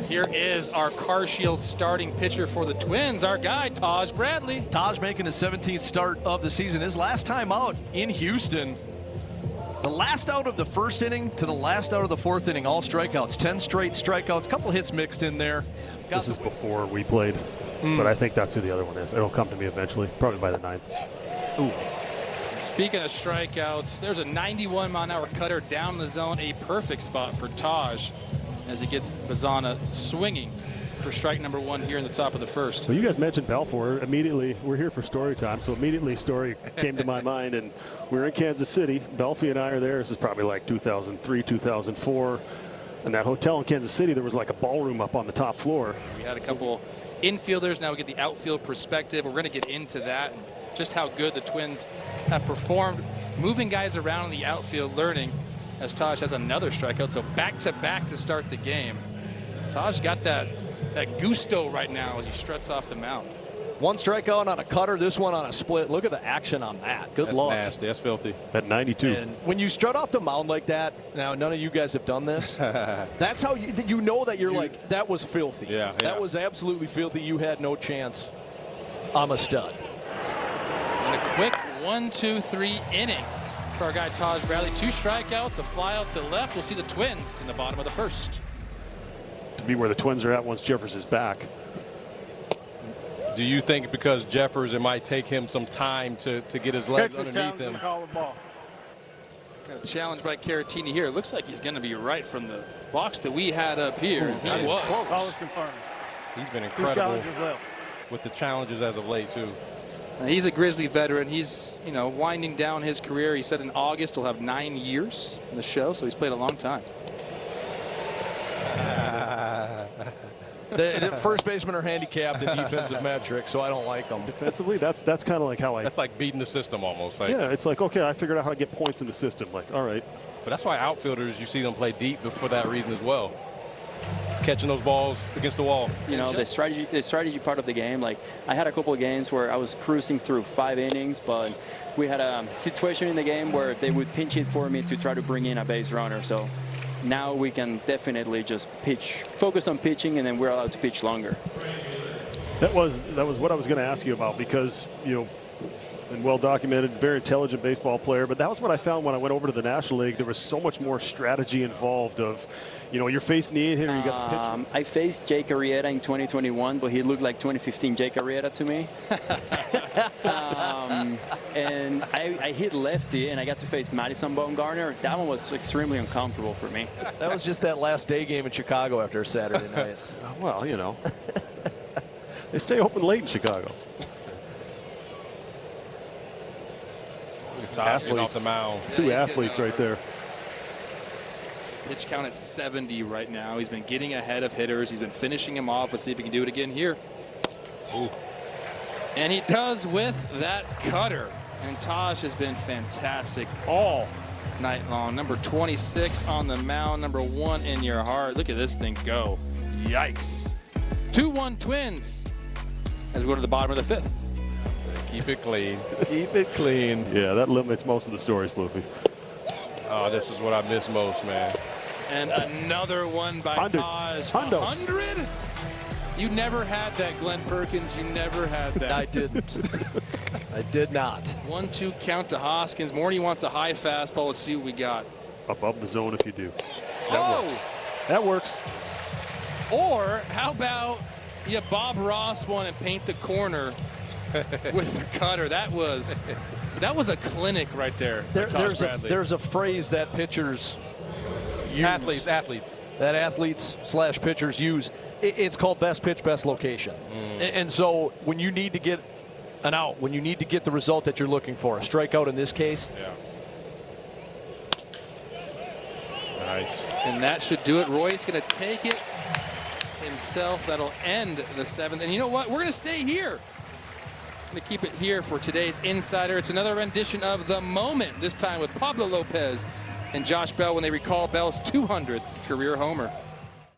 Here is our Car Shield starting pitcher for the Twins, our guy, Taj Bradley. Taj making his 17th start of the season. His last time out in Houston. The last out of the first inning to the last out of the fourth inning, all strikeouts. 10 straight strikeouts, couple hits mixed in there. This is before we played, but I think that's who the other one is. It'll come to me eventually, probably by the 9th. Ooh. Speaking of strikeouts, there's a 91-mile-an-hour cutter down the zone, a perfect spot for Taj as he gets Bazana swinging for strike number 1 here in the top of the first. So you guys mentioned Balfour. Immediately, we're here for story time, so immediately story came to my mind, and we're in Kansas City. Belfie and I are there. This is probably like 2003, 2004. And that hotel in Kansas City, there was like a ballroom up on the top floor. We had a couple infielders. Now we get the outfield perspective. We're going to get into that and just how good the Twins have performed, moving guys around in the outfield, learning as Taj has another strikeout. So back-to-back to start the game. Taj got that gusto right now as he struts off the mound. 1 strikeout on a cutter, this one on a split. Look at the action on that. Good luck. That's nasty. That's filthy. At 92. And when you strut off the mound like that, now none of you guys have done this. That's how you know that you're like, that was filthy. Yeah, that was absolutely filthy. You had no chance. I'm a stud. And a quick 1-2-3 inning for our guy Taj Bradley. 2 strikeouts, a fly out to left. We'll see the Twins in the bottom of the first. To be where the Twins are at once Jeffers is back. Do you think because Jeffers, it might take him some time to get his legs underneath him? Got a challenge by Caratini here. It looks like he's going to be right from the box that we had up here. He was. He's been incredible with the challenges as of late, too. He's a Grizzly veteran. He's, winding down his career. He said in August he'll have 9 years in the show, so he's played a long time. The first basemen are handicapped in defensive metrics, so I don't like them. Defensively, that's kind of like how That's like beating the system almost. Like, yeah, it's like, okay, I figured out how to get points in the system. Like, all right. But that's why outfielders, you see them play deep for that reason as well. Catching those balls against the wall. The strategy part of the game. Like, I had a couple of games where I was cruising through 5 innings, but we had a situation in the game where they would pinch hit for me to try to bring in a base runner. So now we can definitely just focus on pitching, and then we're allowed to pitch longer. That was what I was going to ask you about, because and well documented, very intelligent baseball player. But that was what I found when I went over to the National League. There was so much more strategy involved. Of, you're facing the 8-hitter, you got the pitcher. I faced Jake Arrieta in 2021, but he looked like 2015 Jake Arrieta to me. And I hit lefty, and I got to face Madison Bumgarner. That one was extremely uncomfortable for me. That was just that last day game in Chicago after a Saturday night. Well, they stay open late in Chicago. Athletes off the mound. 2 athletes right there. Pitch count at 70 right now. He's been getting ahead of hitters. He's been finishing him off. Let's see if he can do it again here. Ooh. And he does with that cutter. And Taj has been fantastic all night long. Number 26 on the mound. Number 1 in your heart. Look at this thing go. Yikes. 2-1 Twins as we go to the bottom of the 5th. Keep it clean. Keep it clean. Yeah, that limits most of the stories, Bluffy. Oh, this is what I miss most, man. And another one by Taj. 100? You never had that, Glenn Perkins. You never had that. I didn't. I did not. 1-2 count to Hoskins. Morty wants a high fastball. Let's see what we got. Above the zone if you do. That works. Or how about you Bob Ross one and paint the corner with the cutter? That was a clinic right there. There's a phrase that pitchers use. Athletes. That athletes/pitchers use. It's called best pitch, best location. And so when you need to get an out, when you need to get the result that you're looking for, a strikeout in this case. Yeah. Nice. And that should do it. Roy's going to take it himself. That'll end the 7th. And you know what? We're going to stay here. To keep it here for today's Insider. It's another rendition of The Moment, this time with Pablo Lopez and Josh Bell when they recall Bell's 200th career homer.